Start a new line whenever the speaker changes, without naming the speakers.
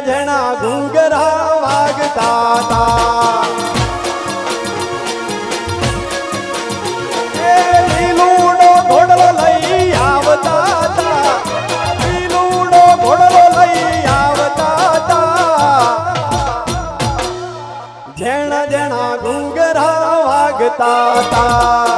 જેણા ઘૂંઘરા વાગતા તા એ લીલુડો ઘોડલો લઈ આવતા તા લીલુડો ઘોડલો લઈ આવતા તા જેણા જેણા ઘૂંઘરા વાગતા તા